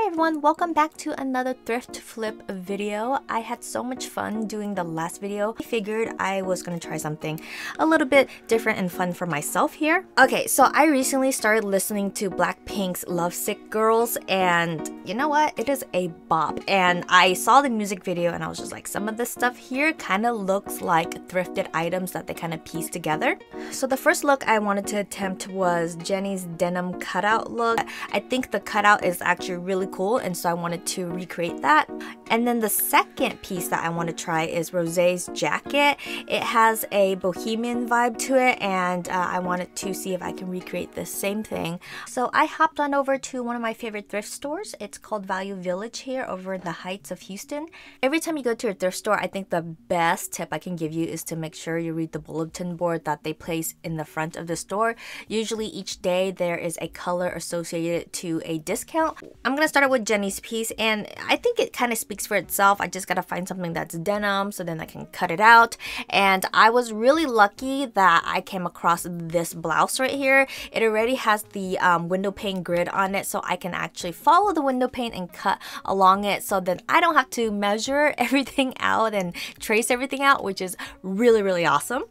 Hi everyone, welcome back to another thrift flip video. I had so much fun doing the last video. I figured I was gonna try something a little bit different and fun for myself here. Okay, so I recently started listening to BlackPink's LoveSick Girls, and you know what? It is a bop. And I saw the music video and I was just like, some of this stuff here kind of looks like thrifted items that they kind of piece together. So the first look I wanted to attempt was Jennie's denim cutout look. I think the cutout is actually really cool, and so I wanted to recreate that. And then the second piece that I want to try is Rosé's jacket. It has a bohemian vibe to it, and I wanted to see if I can recreate the same thing. So I hopped on over to one of my favorite thrift stores. It's called Value Village here over in the Heights of Houston. Every time you go to a thrift store, I think the best tip I can give you is to make sure you read the bulletin board that they place in the front of the store. Usually each day there is a color associated to a discount. I'm gonna start out with Jennie's piece, and I think it kind of speaks for itself. I just gotta find something that's denim so then I can cut it out. And I was really lucky that I came across this blouse right here. It already has the window pane grid on it, so I can actually follow the window pane and cut along it, so then I don't have to measure everything out and trace everything out, which is really awesome.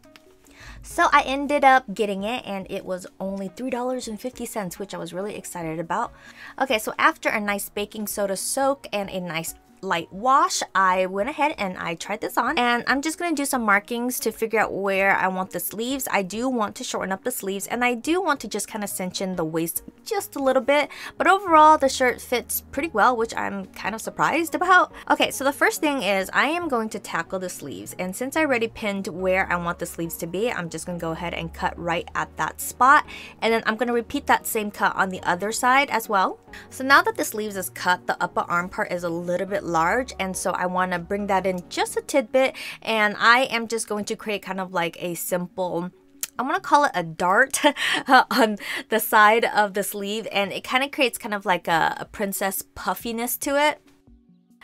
So I ended up getting it, and it was only $3.50, which I was really excited about. Okay, so after a nice baking soda soak and a nice light wash, I went ahead and I tried this on, and I'm just gonna do some markings to figure out where I want the sleeves. I do want to shorten up the sleeves, and I do want to just kind of cinch in the waist just a little bit, but overall the shirt fits pretty well, which I'm kind of surprised about. Okay, so the first thing is I am going to tackle the sleeves, and since I already pinned where I want the sleeves to be, I'm just gonna go ahead and cut right at that spot, and then I'm gonna repeat that same cut on the other side as well. So now that the sleeves is cut, the upper arm part is a little bit large, and so I want to bring that in just a tidbit, and I am just going to create kind of like a simple, I'm gonna call it a dart on the side of the sleeve, and it kind of creates kind of like a princess puffiness to it.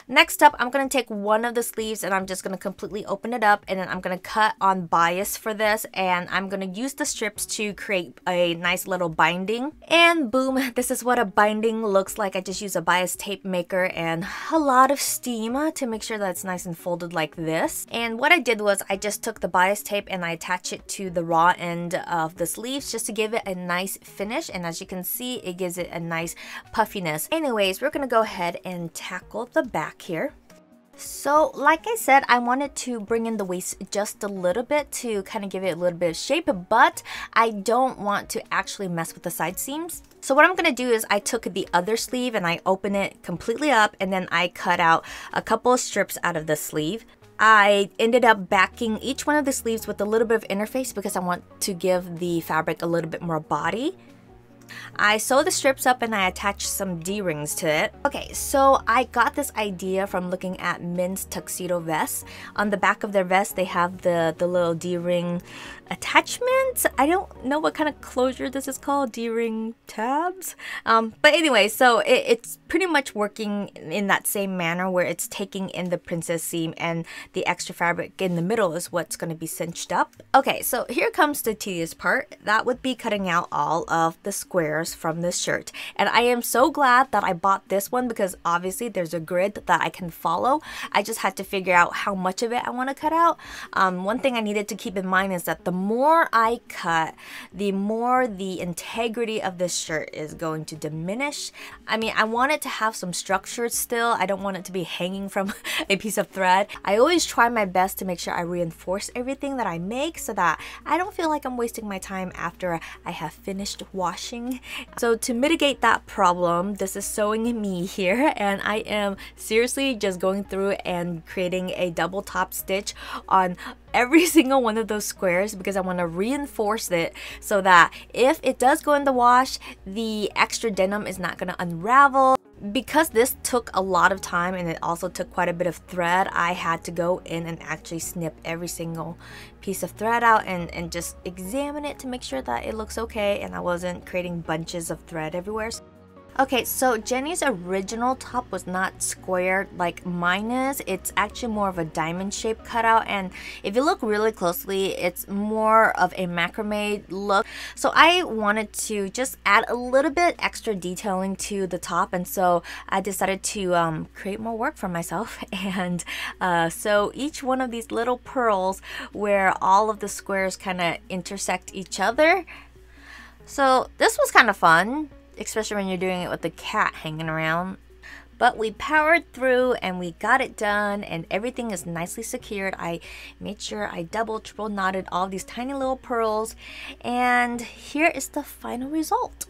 Next up, I'm going to take one of the sleeves and I'm just going to completely open it up, and then I'm going to cut on bias for this, and I'm going to use the strips to create a nice little binding. And boom, this is what a binding looks like. I just use a bias tape maker and a lot of steam to make sure that it's nice and folded like this. And what I did was I just took the bias tape and I attached it to the raw end of the sleeves just to give it a nice finish, and as you can see, it gives it a nice puffiness. Anyways, we're going to go ahead and tackle the back here. So like I said, I wanted to bring in the waist just a little bit to kind of give it a little bit of shape, but I don't want to actually mess with the side seams. So what I'm going to do is I took the other sleeve and I open it completely up, and then I cut out a couple of strips out of the sleeve. I ended up backing each one of the sleeves with a little bit of interface because I want to give the fabric a little bit more body. I sewed the strips up and I attached some D-rings to it. Okay, so I got this idea from looking at men's tuxedo vests. On the back of their vest, they have the little D-ring attachment. I don't know what kind of closure this is called, D-ring tabs. But anyway, so it's pretty much working in that same manner where it's taking in the princess seam, and the extra fabric in the middle is what's going to be cinched up. Okay, so here comes the tedious part. That would be cutting out all of the squares from this shirt. And I am so glad that I bought this one because obviously there's a grid that I can follow. I just had to figure out how much of it I want to cut out. One thing I needed to keep in mind is that the more I cut, the more the integrity of this shirt is going to diminish. I mean, I want it to have some structure still. I don't want it to be hanging from a piece of thread. I always try my best to make sure I reinforce everything that I make so that I don't feel like I'm wasting my time after I have finished washing. So to mitigate that problem, this is sewing me here, and I am seriously just going through and creating a double top stitch on every single one of those squares because I want to reinforce it so that if it does go in the wash, the extra denim is not going to unravel. Because this took a lot of time and it also took quite a bit of thread, I had to go in and actually snip every single piece of thread out and just examine it to make sure that it looks okay and I wasn't creating bunches of thread everywhere. Okay, so Jenny's original top was not square like mine is. It's actually more of a diamond shape cutout, and if you look really closely, it's more of a macrame look. So I wanted to just add a little bit extra detailing to the top, and so I decided to create more work for myself. And so each one of these little pearls where all of the squares kind of intersect each other. So this was kind of fun, especially when you're doing it with the cat hanging around. But we powered through and we got it done, and everything is nicely secured. I made sure I double, triple knotted all these tiny little pearls, and here is the final result.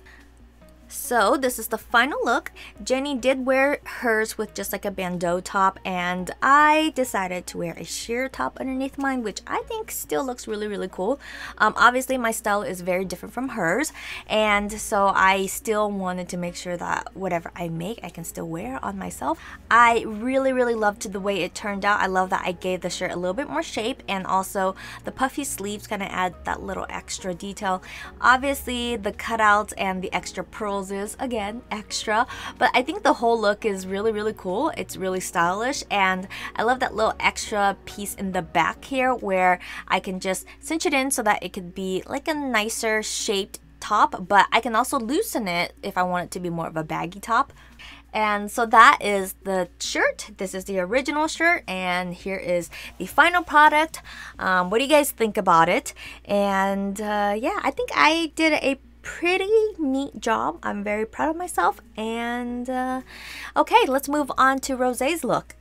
So this is the final look. Jenny did wear hers with just like a bandeau top, and I decided to wear a sheer top underneath mine, which I think still looks really, really cool. Obviously my style is very different from hers, and so I still wanted to make sure that whatever I make, I can still wear on myself. I really, really loved the way it turned out. I love that I gave the shirt a little bit more shape, and also the puffy sleeves kind of add that little extra detail. Obviously the cutouts and the extra pearls is again extra, but I think the whole look is really, really cool. It's really stylish, and I love that little extra piece in the back here where I can just cinch it in so that it could be like a nicer shaped top, but I can also loosen it if I want it to be more of a baggy top. And so that is the shirt. This is the original shirt, and here is the final product. What do you guys think about it? And yeah, I think I did a pretty neat job. I'm very proud of myself. And okay, let's move on to Rosé's look.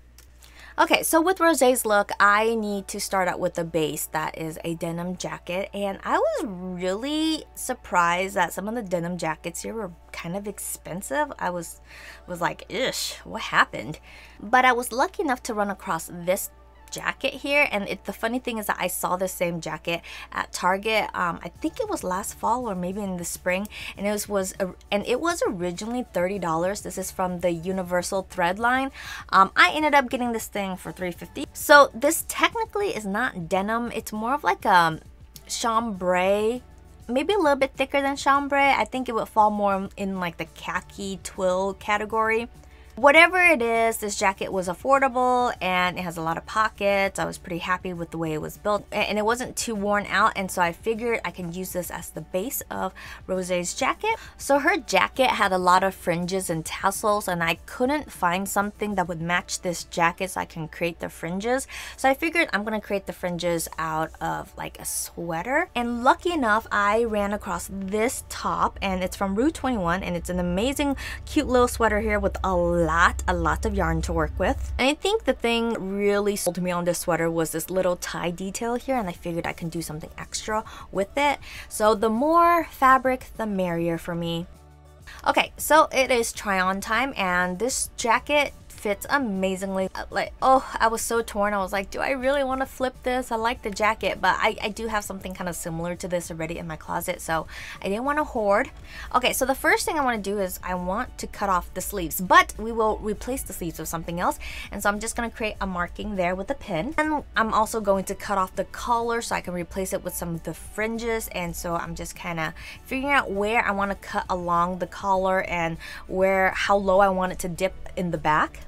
Okay, so with Rosé's look, I need to start out with the base that is a denim jacket, and I was really surprised that some of the denim jackets here were kind of expensive. I was like, ish, what happened? But I was lucky enough to run across this jacket here, and the funny thing is that I saw the same jacket at Target. I think it was last fall or maybe in the spring, and it was originally $30. This is from the Universal Thread line. I ended up getting this thing for $3.50. So this technically is not denim. It's more of like a chambray, maybe a little bit thicker than chambray. I think it would fall more in like the khaki twill category. Whatever it is, this jacket was affordable and it has a lot of pockets. I was pretty happy with the way it was built, and it wasn't too worn out, and so I figured I can use this as the base of Rosé's jacket. So her jacket had a lot of fringes and tassels, and I couldn't find something that would match this jacket so I can create the fringes. So I figured I'm gonna create the fringes out of like a sweater, and lucky enough I ran across this top, and it's from Rue 21, and it's an amazing cute little sweater here with a lot of yarn to work with. And I think the thing really sold me on this sweater was this little tie detail here, and I figured I can do something extra with it. So the more fabric, the merrier for me. Okay, so it is try on time, and this jacket fits amazingly. Like, oh, I was so torn. I was like, do I really want to flip this? I like the jacket, but I do have something kind of similar to this already in my closet, so I didn't want to hoard. Okay, so the first thing I want to do is I want to cut off the sleeves, but we will replace the sleeves with something else, and so I'm just going to create a marking there with a pin, and I'm also going to cut off the collar so I can replace it with some of the fringes. And so I'm just kind of figuring out where I want to cut along the collar and how low I want it to dip in the back.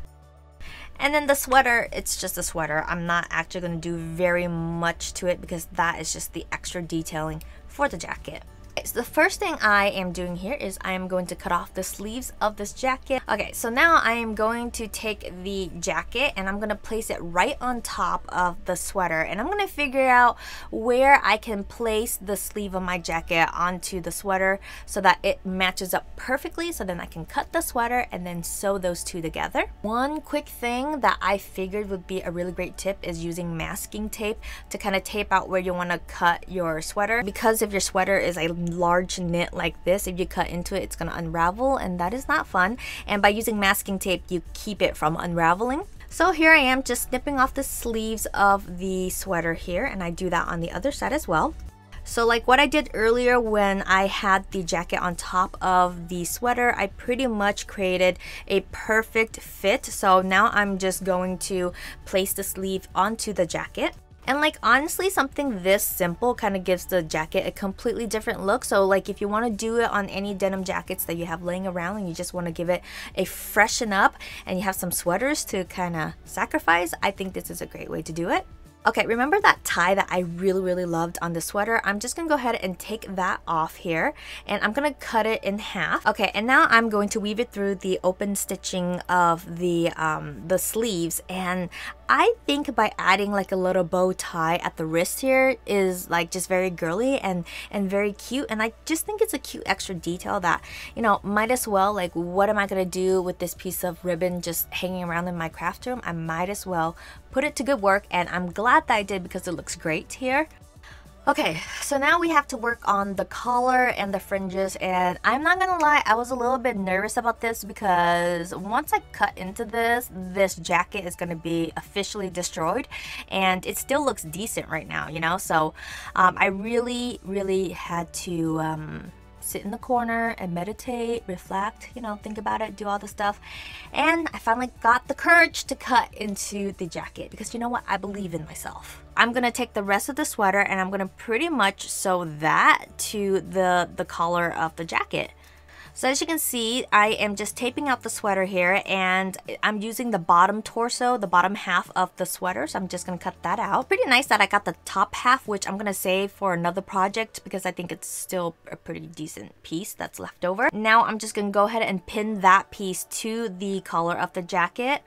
And then the sweater, it's just a sweater. I'm not actually going to do very much to it because that is just the extra detailing for the jacket. Okay, so the first thing I am doing here is I am going to cut off the sleeves of this jacket. Okay, so now I am going to take the jacket and I'm going to place it right on top of the sweater, and I'm going to figure out where I can place the sleeve of my jacket onto the sweater so that it matches up perfectly, so then I can cut the sweater and then sew those two together. One quick thing that I figured would be a really great tip is using masking tape to kind of tape out where you want to cut your sweater, because if your sweater is a large knit like this, if you cut into it, it's going to unravel, and that is not fun. And by using masking tape, you keep it from unraveling. So here I am just snipping off the sleeves of the sweater here, and I do that on the other side as well. So like what I did earlier when I had the jacket on top of the sweater, I pretty much created a perfect fit. So now I'm just going to place the sleeve onto the jacket. And like honestly, something this simple kind of gives the jacket a completely different look. So like if you want to do it on any denim jackets that you have laying around and you just want to give it a freshen up and you have some sweaters to kind of sacrifice, I think this is a great way to do it. Okay, remember that tie that I really loved on the sweater? I'm just gonna go ahead and take that off here and I'm gonna cut it in half. Okay, and now I'm going to weave it through the open stitching of the sleeves, and I think by adding like a little bow tie at the wrist here is like just very girly and very cute, and I just think it's a cute extra detail that, you know, might as well, like, what am I gonna do with this piece of ribbon just hanging around in my craft room? I might as well put it to good work, and I'm glad that I did because it looks great here. Okay, so now we have to work on the collar and the fringes, and I'm not gonna lie, I was a little bit nervous about this because once I cut into this jacket is gonna be officially destroyed, and it still looks decent right now, you know? So I really had to sit in the corner and meditate, reflect, you know, think about it, do all the stuff. And I finally got the courage to cut into the jacket because you know what? I believe in myself. I'm gonna take the rest of the sweater and I'm gonna pretty much sew that to the collar of the jacket. So as you can see, I am just taping out the sweater here, and I'm using the bottom torso, the bottom half of the sweater, so I'm just going to cut that out. Pretty nice that I got the top half, which I'm going to save for another project because I think it's still a pretty decent piece that's left over. Now I'm just going to go ahead and pin that piece to the collar of the jacket.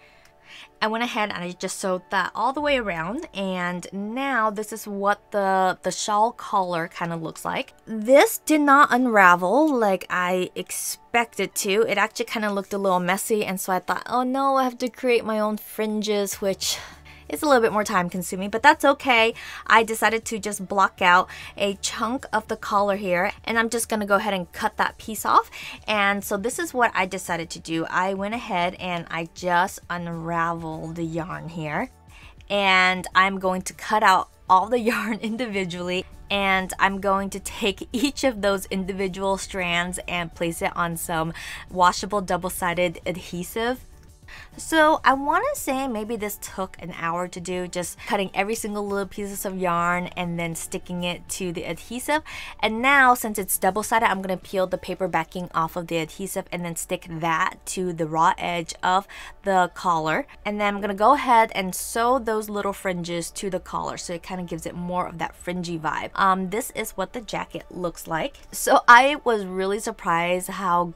I went ahead and I just sewed that all the way around, and now this is what the shawl collar kind of looks like. This did not unravel like I expected to. It actually kind of looked a little messy, and so I thought, oh no, I have to create my own fringes, which it's a little bit more time consuming, but that's okay. I decided to just block out a chunk of the collar here, and I'm just gonna go ahead and cut that piece off. And so this is what I decided to do. I went ahead and I just unraveled the yarn here, and I'm going to cut out all the yarn individually, and I'm going to take each of those individual strands and place it on some washable double-sided adhesive. So I want to say maybe this took an hour to do, just cutting every single little pieces of yarn and then sticking it to the adhesive. And now since it's double-sided, I'm going to peel the paper backing off of the adhesive and then stick that to the raw edge of the collar. And then I'm going to go ahead and sew those little fringes to the collar so it kind of gives it more of that fringy vibe. This is what the jacket looks like. So I was really surprised how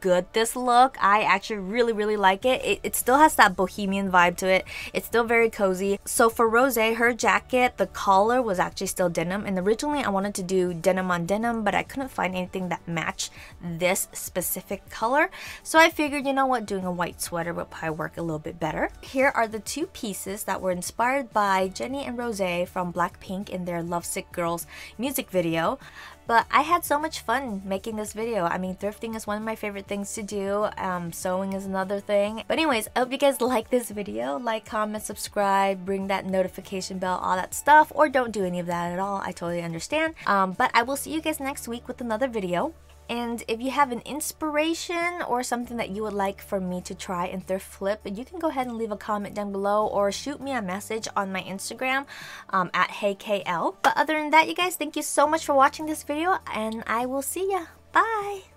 good this look. I actually really like it. It still has that bohemian vibe to it. It's still very cozy. So for Rose, her jacket, the collar was actually still denim, and originally I wanted to do denim on denim, but I couldn't find anything that matched this specific color. So I figured, you know what, doing a white sweater would probably work a little bit better. Here are the two pieces that were inspired by Jennie and Rose from BlackPink in their LoveSick Girls music video. But I had so much fun making this video. I mean, thrifting is one of my favorite things to do. Sewing is another thing. But anyways, I hope you guys like this video. Like, comment, subscribe, ring that notification bell, all that stuff. Or don't do any of that at all. I totally understand. But I will see you guys next week with another video. And if you have an inspiration or something that you would like for me to try and thrift flip, you can go ahead and leave a comment down below or shoot me a message on my Instagram at HeyKL. But other than that, you guys, thank you so much for watching this video, and I will see ya. Bye!